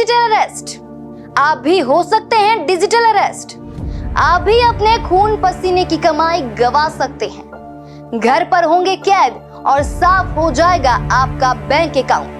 Digital arrest. आप भी हो सकते हैं डिजिटल अरेस्ट। आप भी अपने खून पसीने की कमाई गवा सकते हैं। घर पर होंगे कैद और साफ हो जाएगा आपका बैंक अकाउंट।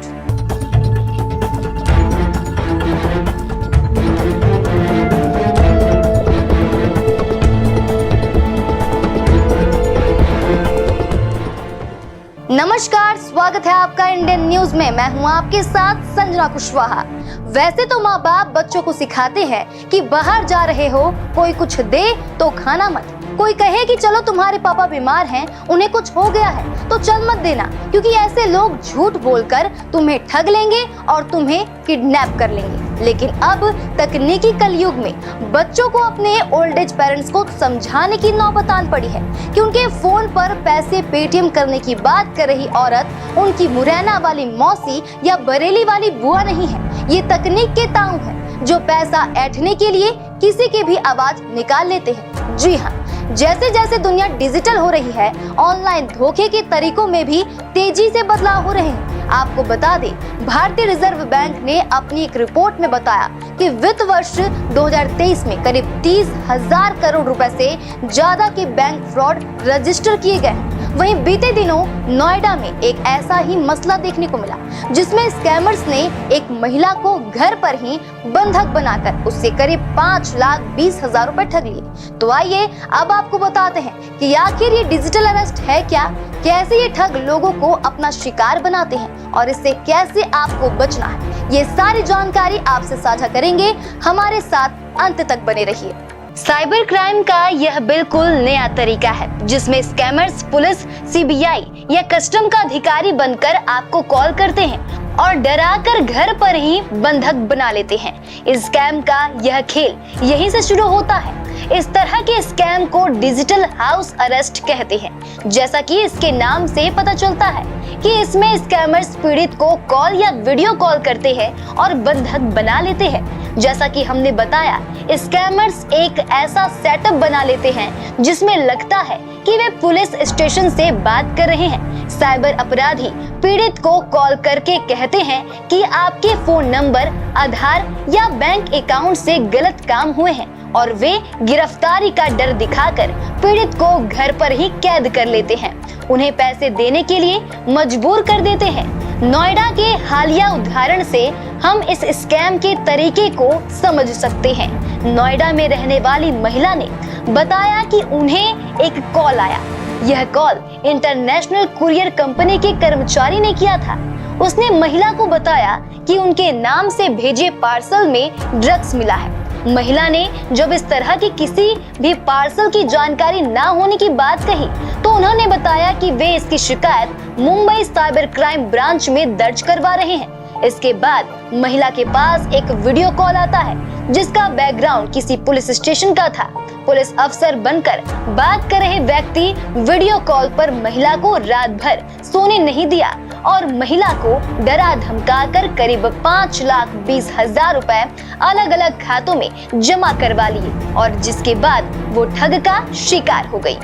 नमस्कार, स्वागत है आपका इंडियन न्यूज में। मैं हूं आपके साथ संजना कुशवाहा। वैसे तो माँ बाप बच्चों को सिखाते हैं कि बाहर जा रहे हो, कोई कुछ दे तो खाना मत। कोई कहे कि चलो तुम्हारे पापा बीमार हैं, उन्हें कुछ हो गया है तो चल मत देना, क्योंकि ऐसे लोग झूठ बोलकर तुम्हें ठग लेंगे और तुम्हें किडनैप कर लेंगे। लेकिन अब तकनीकी कलयुग में बच्चों को अपने ओल्ड एज पेरेंट्स को समझाने की नौबत आन पड़ी है कि उनके फोन पर पैसे पेटीएम करने की बात कर रही औरत उनकी मुरैना वाली मौसी या बरेली वाली बुआ नहीं है। ये तकनीक के ताऊ है जो पैसा ऐंठने के लिए किसी की भी आवाज निकाल लेते हैं। जी हाँ, जैसे जैसे दुनिया डिजिटल हो रही है, ऑनलाइन धोखे के तरीकों में भी तेजी से बदलाव हो रहे हैं। आपको बता दें, भारतीय रिजर्व बैंक ने अपनी एक रिपोर्ट में बताया कि वित्त वर्ष 2023 में करीब 30,000 करोड़ रुपए से ज्यादा के बैंक फ्रॉड रजिस्टर किए गए हैं। वहीं बीते दिनों नोएडा में एक ऐसा ही मसला देखने को मिला, जिसमें स्कैमर्स ने एक महिला को घर पर ही बंधक बनाकर उससे करीब 5,20,000 रुपए ठग लिए। तो आइए अब आपको बताते हैं कि आखिर ये डिजिटल अरेस्ट है क्या, कैसे ये ठग लोगों को अपना शिकार बनाते हैं और इससे कैसे आपको बचना है। ये सारी जानकारी आपसे साझा करेंगे, हमारे साथ अंत तक बने रहिए। साइबर क्राइम का यह बिल्कुल नया तरीका है जिसमें स्कैमर्स पुलिस, सीबीआई या कस्टम का अधिकारी बनकर आपको कॉल करते हैं और डराकर घर पर ही बंधक बना लेते हैं। इस स्कैम का यह खेल यहीं से शुरू होता है। इस तरह के स्कैम को डिजिटल हाउस अरेस्ट कहते हैं। जैसा कि इसके नाम से पता चलता है कि इसमें स्कैमर्स पीड़ित को कॉल या वीडियो कॉल करते हैं और बंधक बना लेते हैं। जैसा कि हमने बताया, स्कैमर्स एक ऐसा सेटअप बना लेते हैं जिसमें लगता है कि वे पुलिस स्टेशन से बात कर रहे हैं। साइबर अपराधी पीड़ित को कॉल करके कहते हैं कि आपके फोन नंबर, आधार या बैंक अकाउंट से गलत काम हुए हैं और वे गिरफ्तारी का डर दिखाकर पीड़ित को घर पर ही कैद कर लेते हैं। उन्हें पैसे देने के लिए मजबूर कर देते हैं। नोएडा के हालिया उदाहरण से हम इस स्कैम के तरीके को समझ सकते हैं। नोएडा में रहने वाली महिला ने बताया कि उन्हें एक कॉल आया। यह कॉल इंटरनेशनल कुरियर कंपनी के कर्मचारी ने किया था। उसने महिला को बताया कि उनके नाम से भेजे पार्सल में ड्रग्स मिला है। महिला ने जब इस तरह की किसी भी पार्सल की जानकारी ना होने की बात कही तो उन्होंने बताया कि वे इसकी शिकायत मुंबई साइबर क्राइम ब्रांच में दर्ज करवा रहे हैं। इसके बाद महिला के पास एक वीडियो कॉल आता है जिसका बैकग्राउंड किसी पुलिस स्टेशन का था। पुलिस अफसर बनकर बात कर रहे व्यक्ति वीडियो कॉल पर महिला को रात भर सोने नहीं दिया और महिला को डरा धमकाकर करीब 5,20,000 रुपए अलग अलग खातों में जमा करवा लिए और जिसके बाद वो ठग का शिकार हो गई।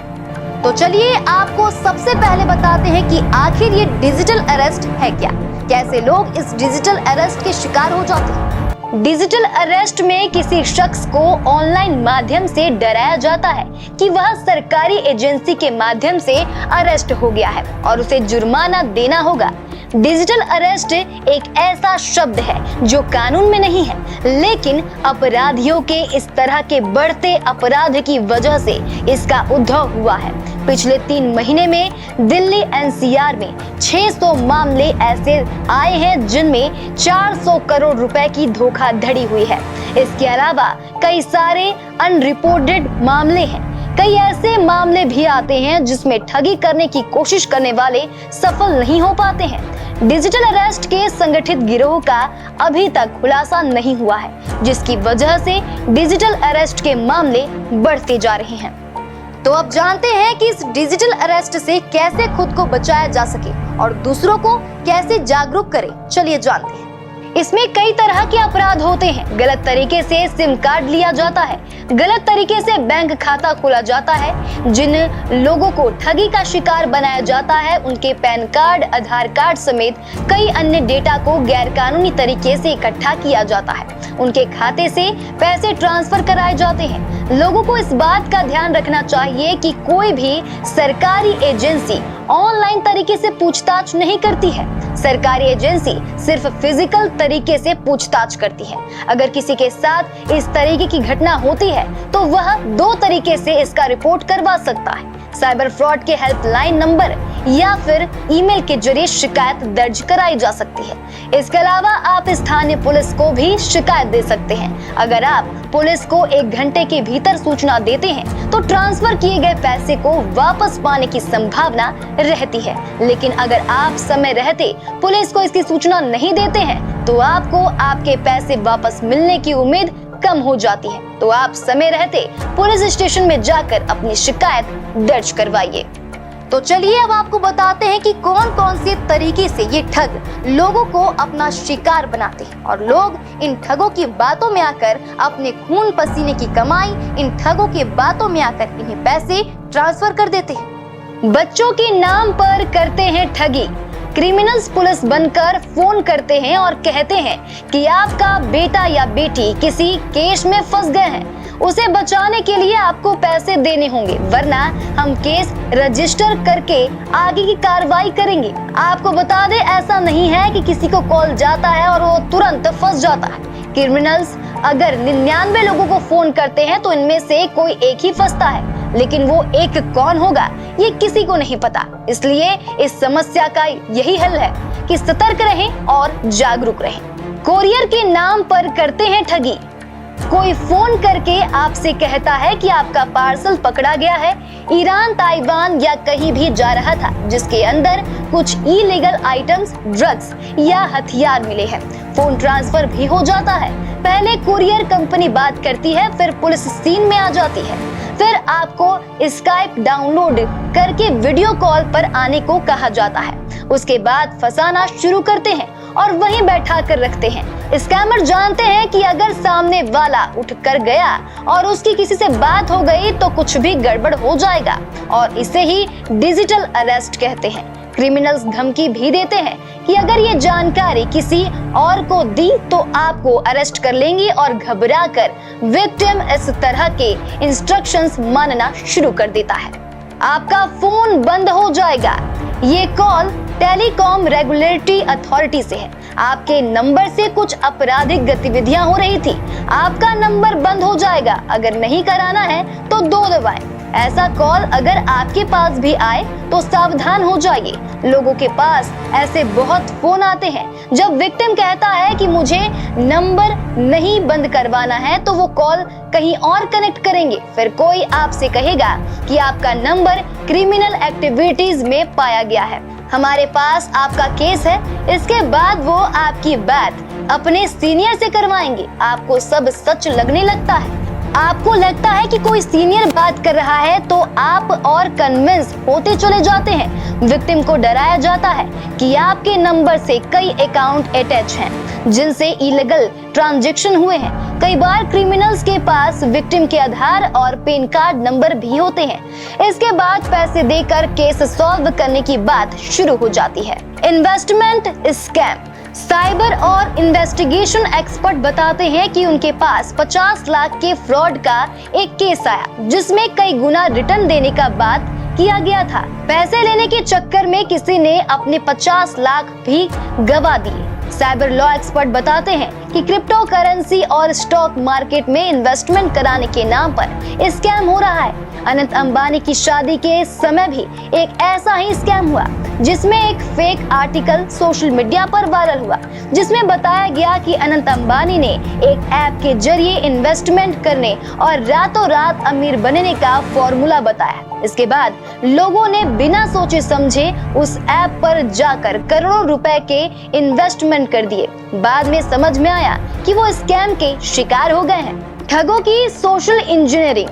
तो चलिए आपको सबसे पहले बताते हैं कि आखिर ये डिजिटल अरेस्ट है क्या, कैसे लोग इस डिजिटल अरेस्ट के शिकार हो जाते हैं। डिजिटल अरेस्ट में किसी शख्स को ऑनलाइन माध्यम से डराया जाता है कि वह सरकारी एजेंसी के माध्यम से अरेस्ट हो गया है और उसे जुर्माना देना होगा। डिजिटल अरेस्ट एक ऐसा शब्द है जो कानून में नहीं है, लेकिन अपराधियों के इस तरह के बढ़ते अपराध की वजह से इसका उद्भव हुआ है। पिछले 3 महीने में दिल्ली एनसीआर में 600 मामले ऐसे आए हैं जिनमें 400 करोड़ रुपए की धोखाधड़ी हुई है। इसके अलावा कई सारे अनरिपोर्टेड मामले हैं। कई ऐसे मामले भी आते हैं जिसमें ठगी करने की कोशिश करने वाले सफल नहीं हो पाते हैं। डिजिटल अरेस्ट के संगठित गिरोह का अभी तक खुलासा नहीं हुआ है, जिसकी वजह से डिजिटल अरेस्ट के मामले बढ़ते जा रहे हैं। तो अब जानते हैं कि इस डिजिटल अरेस्ट से कैसे खुद को बचाया जा सके और दूसरों को कैसे जागरूक करें। चलिए जानते हैं। इसमें कई तरह के अपराध होते हैं। गलत तरीके से सिम कार्ड लिया जाता है, गलत तरीके से बैंक खाता खोला जाता है, जिन लोगों को ठगी का शिकार बनाया जाता है उनके पैन कार्ड, आधार कार्ड समेत कई अन्य डेटा को गैरकानूनी तरीके से इकट्ठा किया जाता है, उनके खाते से पैसे ट्रांसफर कराए जाते हैं। लोगों को इस बात का ध्यान रखना चाहिए कि कोई भी सरकारी एजेंसी ऑनलाइन तरीके से पूछताछ नहीं करती है। सरकारी एजेंसी सिर्फ फिजिकल तरीके से पूछताछ करती है। अगर किसी के साथ इस तरीके की घटना होती है तो वह 2 तरीके से इसका रिपोर्ट करवा सकता है, साइबर फ्रॉड के हेल्पलाइन नंबर या फिर ईमेल के जरिए शिकायत दर्ज कराई जा सकती है। इसके अलावा आप स्थानीय पुलिस को भी शिकायत दे सकते हैं। अगर आप पुलिस को 1 घंटे के भीतर सूचना देते हैं तो ट्रांसफर किए गए पैसे को वापस पाने की संभावना रहती है, लेकिन अगर आप समय रहते पुलिस को इसकी सूचना नहीं देते हैं तो आपको आपके पैसे वापस मिलने की उम्मीद कम हो जाती है। तो आप समय रहते पुलिस स्टेशन में जाकर अपनी शिकायत दर्ज करवाइए। तो चलिए अब आपको बताते हैं कि कौन कौन से तरीके से ये ठग लोगों को अपना शिकार बनाते हैं और लोग इन ठगों की बातों में आकर अपने खून पसीने की कमाई इन ठगों की बातों में आकर इन्हें पैसे ट्रांसफर कर देते हैं। बच्चों के नाम पर करते हैं ठगी। क्रिमिनल्स पुलिस बनकर फोन करते हैं और कहते हैं कि आपका बेटा या बेटी किसी केस में फंस गए हैं, उसे बचाने के लिए आपको पैसे देने होंगे, वरना हम केस रजिस्टर करके आगे की कार्रवाई करेंगे। आपको बता दें, ऐसा नहीं है कि किसी को कॉल जाता है और वो तुरंत फंस जाता है। क्रिमिनल्स अगर 99 लोगों को फोन करते हैं तो इनमें से कोई एक ही फंसता है, लेकिन वो एक कौन होगा ये किसी को नहीं पता। इसलिए इस समस्या का यही हल है कि सतर्क रहें और जागरूक रहें। कोरियर के नाम पर करते हैं ठगी। कोई फोन करके आपसे कहता है कि आपका पार्सल पकड़ा गया है, ईरान, ताइवान या कहीं भी जा रहा था, जिसके अंदर कुछ इलीगल आइटम्स, ड्रग्स या हथियार मिले हैं। फोन ट्रांसफर भी हो जाता है। पहले कुरियर कंपनी बात करती है, फिर पुलिस सीन में आ जाती है, फिर आपको स्काइप डाउनलोड करके वीडियो कॉल पर आने को कहा जाता है। उसके बाद फंसाना शुरू करते हैं और वहीं बैठा कर रखते हैं। स्कैमर जानते हैं कि अगर सामने वाला उठ कर गया और उसकी किसी से बात हो गई तो कुछ भी गड़बड़ हो जाएगा, और इसे ही डिजिटल अरेस्ट कहते हैं। क्रिमिनल्स धमकी भी देते हैं कि अगर ये जानकारी किसी और को दी तो आपको अरेस्ट कर लेंगे, और घबराकर विक्टिम इस तरह के इंस्ट्रक्शंस मानना शुरू कर देता है। आपका फोन बंद हो जाएगा। ये कॉल टेलीकॉम रेगुलेटरी अथॉरिटी से है। आपके नंबर से कुछ आपराधिक गतिविधियां हो रही थी, आपका नंबर बंद हो जाएगा। अगर नहीं कराना है तो 2 दबाएं। ऐसा कॉल अगर आपके पास भी आए तो सावधान हो जाइए। लोगों के पास ऐसे बहुत फोन आते हैं। जब विक्टिम कहता है कि मुझे नंबर नहीं बंद करवाना है तो वो कॉल कहीं और कनेक्ट करेंगे। फिर कोई आपसे कहेगा कि आपका नंबर क्रिमिनल एक्टिविटीज में पाया गया है, हमारे पास आपका केस है। इसके बाद वो आपकी बात अपने सीनियर से करवाएंगे। आपको सब सच लगने लगता है। आपको लगता है कि कोई सीनियर बात कर रहा है तो आप और कन्विंस होते चले जाते हैं। विक्टिम को डराया जाता है कि आपके नंबर से कई अकाउंट अटैच हैं जिनसे इलीगल ट्रांजैक्शन हुए हैं। कई बार क्रिमिनल्स के पास विक्टिम के आधार और पैन कार्ड नंबर भी होते हैं। इसके बाद पैसे देकर केस सॉल्व करने की बात शुरू हो जाती है। Investment scam. साइबर और इन्वेस्टिगेशन एक्सपर्ट बताते हैं कि उनके पास 50 लाख के फ्रॉड का एक केस आया, जिसमें कई गुना रिटर्न देने का बात किया गया था। पैसे लेने के चक्कर में किसी ने अपने 50 लाख भी गवा दिए। साइबर लॉ एक्सपर्ट बताते हैं कि क्रिप्टो करेंसी और स्टॉक मार्केट में इन्वेस्टमेंट कराने के नाम पर स्कैम हो रहा है। अनंत अंबानी की शादी के समय भी एक ऐसा ही स्कैम हुआ, जिसमें एक फेक आर्टिकल सोशल मीडिया पर वायरल हुआ, जिसमें बताया गया कि अनंत अंबानी ने एक ऐप के जरिए इन्वेस्टमेंट करने और रातों रात अमीर बनने का फॉर्मूला बताया। इसके बाद लोगों ने बिना सोचे समझे उस ऐप पर जाकर करोड़ों रुपए के इन्वेस्टमेंट कर दिए। बाद में समझ में आया कि वो स्कैम के शिकार हो गए हैं। ठगों की social engineering.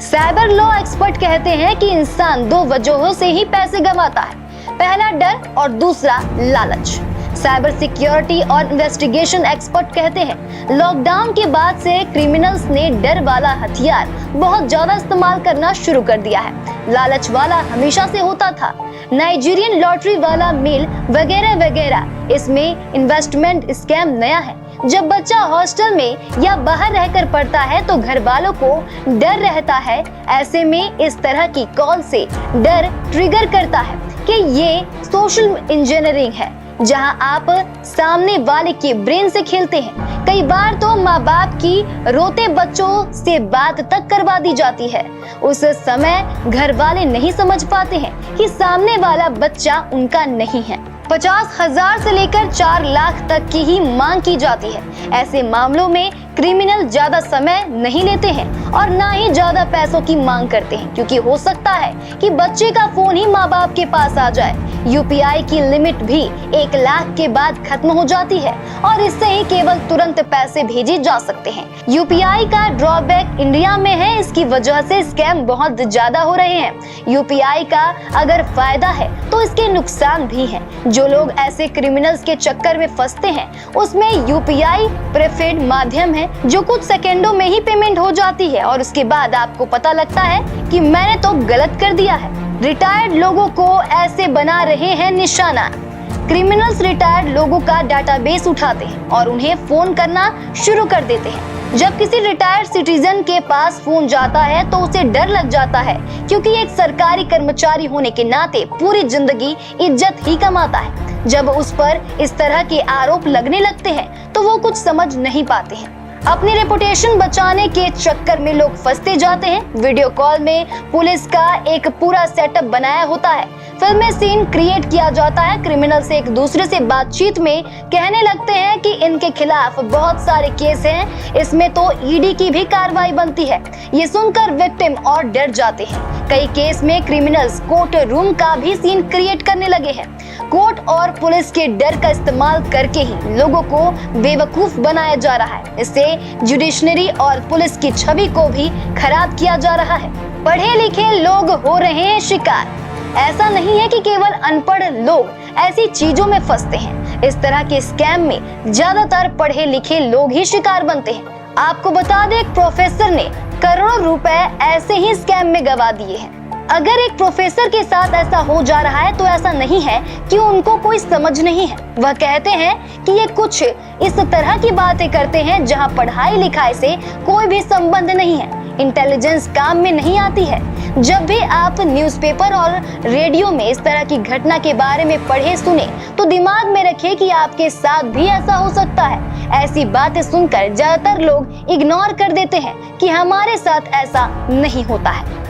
Cyber law expert कहते हैं कि इंसान 2 वजहों से ही पैसे गंवाता है। पहला डर और दूसरा लालच। साइबर सिक्योरिटी और इन्वेस्टिगेशन एक्सपर्ट कहते हैं लॉकडाउन के बाद से क्रिमिनल्स ने डर वाला हथियार बहुत ज्यादा इस्तेमाल करना शुरू कर दिया है। लालच वाला हमेशा से होता था, नाइजीरियन लॉटरी वाला मेल वगैरह वगैरह। इसमें इन्वेस्टमेंट स्कैम नया है। जब बच्चा हॉस्टल में या बाहर रहकर पढ़ता है तो घर वालों को डर रहता है। ऐसे में इस तरह की कॉल से डर ट्रिगर करता है कि ये सोशल इंजीनियरिंग है, जहां आप सामने वाले के ब्रेन से खेलते हैं। कई बार तो माँ बाप की रोते बच्चों से बात तक करवा दी जाती है। उस समय घर वाले नहीं समझ पाते हैं कि सामने वाला बच्चा उनका नहीं है। 50,000 से लेकर 4 लाख तक की ही मांग की जाती है। ऐसे मामलों में क्रिमिनल ज्यादा समय नहीं लेते हैं और ना ही ज्यादा पैसों की मांग करते हैं, क्योंकि हो सकता है कि बच्चे का फोन ही माँ बाप के पास आ जाए। यूपीआई की लिमिट भी 1 लाख के बाद खत्म हो जाती है और इससे ही केवल तुरंत पैसे भेजे जा सकते हैं। यूपीआई का ड्रॉबैक इंडिया में है, इसकी वजह से स्कैम बहुत ज्यादा हो रहे हैं। यूपीआई का अगर फायदा है तो इसके नुकसान भी हैं। जो लोग ऐसे क्रिमिनल्स के चक्कर में फंसते हैं उसमें यूपीआई प्रेफर्ड माध्यम है, जो कुछ सेकेंडों में ही पेमेंट हो जाती है और उसके बाद आपको पता लगता है कि मैंने तो गलत कर दिया है। रिटायर्ड लोगों को ऐसे बना रहे हैं निशाना। क्रिमिनल्स रिटायर्ड लोगों का डाटाबेस उठाते हैं और उन्हें फोन करना शुरू कर देते हैं। जब किसी रिटायर्ड सिटीजन के पास फोन जाता है तो उसे डर लग जाता है, क्योंकि एक सरकारी कर्मचारी होने के नाते पूरी जिंदगी इज्जत ही कमाता है। जब उस पर इस तरह के आरोप लगने लगते हैं तो वो कुछ समझ नहीं पाते हैं। अपनी रेपुटेशन बचाने के चक्कर में लोग फंसते जाते हैं। वीडियो कॉल में पुलिस का एक पूरा सेटअप बनाया होता है। फिल्म में सीन क्रिएट किया जाता है। क्रिमिनल से एक दूसरे से बातचीत में कहने लगते हैं कि इनके खिलाफ बहुत सारे केस हैं, इसमें तो ईडी की भी कार्रवाई बनती है। ये सुनकर विक्टिम और डर जाते हैं। कई केस में क्रिमिनल्स कोर्ट रूम का भी सीन क्रिएट करने लगे हैं। कोर्ट और पुलिस के डर का इस्तेमाल करके ही लोगों को बेवकूफ बनाया जा रहा है। इससे जुडिशरी और पुलिस की छवि को भी खराब किया जा रहा है। पढ़े लिखे लोग हो रहे हैं शिकार। ऐसा नहीं है कि केवल अनपढ़ लोग ऐसी चीजों में फंसते हैं। इस तरह के स्कैम में ज्यादातर पढ़े लिखे लोग ही शिकार बनते हैं। आपको बता दें, एक प्रोफेसर ने करोड़ों रुपए ऐसे ही स्कैम में गवा दिए हैं। अगर एक प्रोफेसर के साथ ऐसा हो जा रहा है तो ऐसा नहीं है कि उनको कोई समझ नहीं है। वह कहते हैं कि ये कुछ इस तरह की बातें करते हैं जहां पढ़ाई लिखाई से कोई भी संबंध नहीं है। इंटेलिजेंस काम में नहीं आती है। जब भी आप न्यूज़पेपर और रेडियो में इस तरह की घटना के बारे में पढ़े सुने तो दिमाग में रखें कि आपके साथ भी ऐसा हो सकता है। ऐसी बातें सुनकर ज्यादातर लोग इग्नोर कर देते हैं कि हमारे साथ ऐसा नहीं होता है।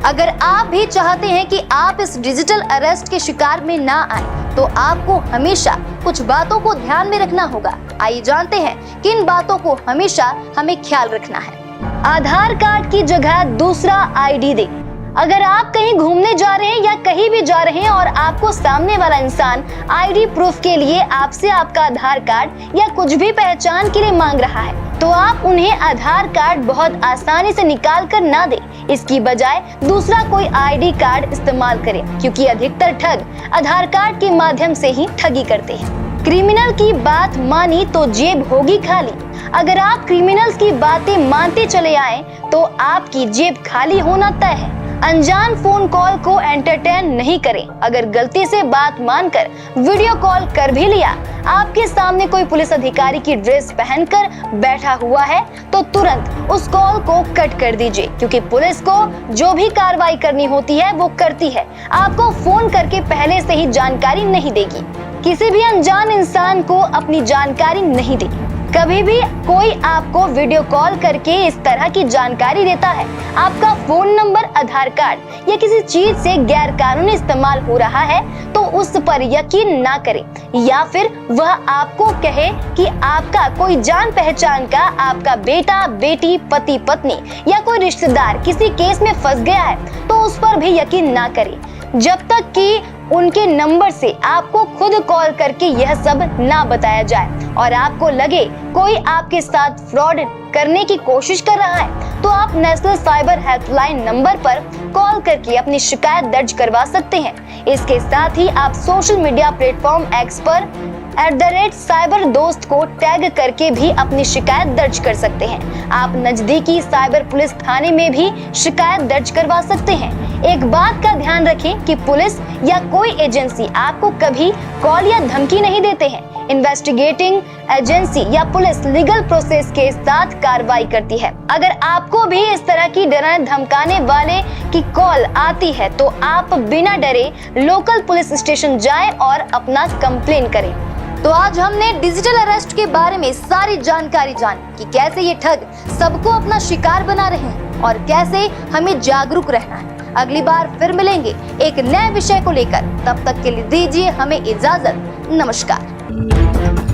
अगर आप भी चाहते हैं कि आप इस डिजिटल अरेस्ट के शिकार में ना आए तो आपको हमेशा कुछ बातों को ध्यान में रखना होगा। आइए जानते हैं किन बातों को हमेशा हमें ख्याल रखना है। आधार कार्ड की जगह दूसरा आईडी दें। अगर आप कहीं घूमने जा रहे हैं या कहीं भी जा रहे हैं और आपको सामने वाला इंसान आईडी प्रूफ के लिए आपसे आपका आधार कार्ड या कुछ भी पहचान के लिए मांग रहा है तो आप उन्हें आधार कार्ड बहुत आसानी से निकाल कर ना दें। इसकी बजाय दूसरा कोई आईडी कार्ड इस्तेमाल करें, क्योंकि अधिकतर ठग आधार कार्ड के माध्यम से ही ठगी करते हैं। क्रिमिनल की बात मानी तो जेब होगी खाली। अगर आप क्रिमिनल्स की बातें मानते चले आए तो आपकी जेब खाली होना तय है। अनजान फोन कॉल को एंटरटेन नहीं करें। अगर गलती से बात मानकर वीडियो कॉल कर भी लिया, आपके सामने कोई पुलिस अधिकारी की ड्रेस पहनकर बैठा हुआ है तो तुरंत उस कॉल को कट कर दीजिए, क्योंकि पुलिस को जो भी कार्रवाई करनी होती है वो करती है। आपको फोन करके पहले से ही जानकारी नहीं देगी। किसी भी अनजान इंसान को अपनी जानकारी नहीं देगी। कभी भी कोई आपको वीडियो कॉल करके इस तरह की जानकारी देता है, आपका फोन नंबर, आधार कार्ड या किसी चीज से गैर कानूनी इस्तेमाल हो रहा है तो उस पर यकीन ना करें। या फिर वह आपको कहे कि आपका कोई जान पहचान का आपका बेटा, बेटी, पति, पत्नी या कोई रिश्तेदार किसी केस में फंस गया है तो उस पर भी यकीन ना करें, जब तक कि उनके नंबर से आपको खुद कॉल करके यह सब ना बताया जाए और आपको लगे कोई आपके साथ फ्रॉड करने की कोशिश कर रहा है तो आप नेशनल साइबर हेल्पलाइन नंबर पर कॉल करके अपनी शिकायत दर्ज करवा सकते हैं। इसके साथ ही आप सोशल मीडिया प्लेटफॉर्म एक्स पर साइबर दोस्त को टैग करके भी अपनी शिकायत दर्ज कर सकते हैं। आप नजदीकी साइबर पुलिस थाने में भी शिकायत दर्ज करवा सकते हैं। एक बात का ध्यान रखें कि पुलिस या कोई एजेंसी आपको कभी कॉल या धमकी नहीं देते हैं। इन्वेस्टिगेटिंग एजेंसी या पुलिस लीगल प्रोसेस के साथ कार्रवाई करती है। अगर आपको भी इस तरह की डराने धमकाने वाले की कॉल आती है तो आप बिना डरे लोकल पुलिस स्टेशन जाएं और अपना कंप्लेन करें। तो आज हमने डिजिटल अरेस्ट के बारे में सारी जानकारी जानी कि कैसे ये ठग सबको अपना शिकार बना रहे हैं और कैसे हमें जागरूक रहना है। अगली बार फिर मिलेंगे एक नए विषय को लेकर। तब तक के लिए दीजिए हमें इजाजत। नमस्कार।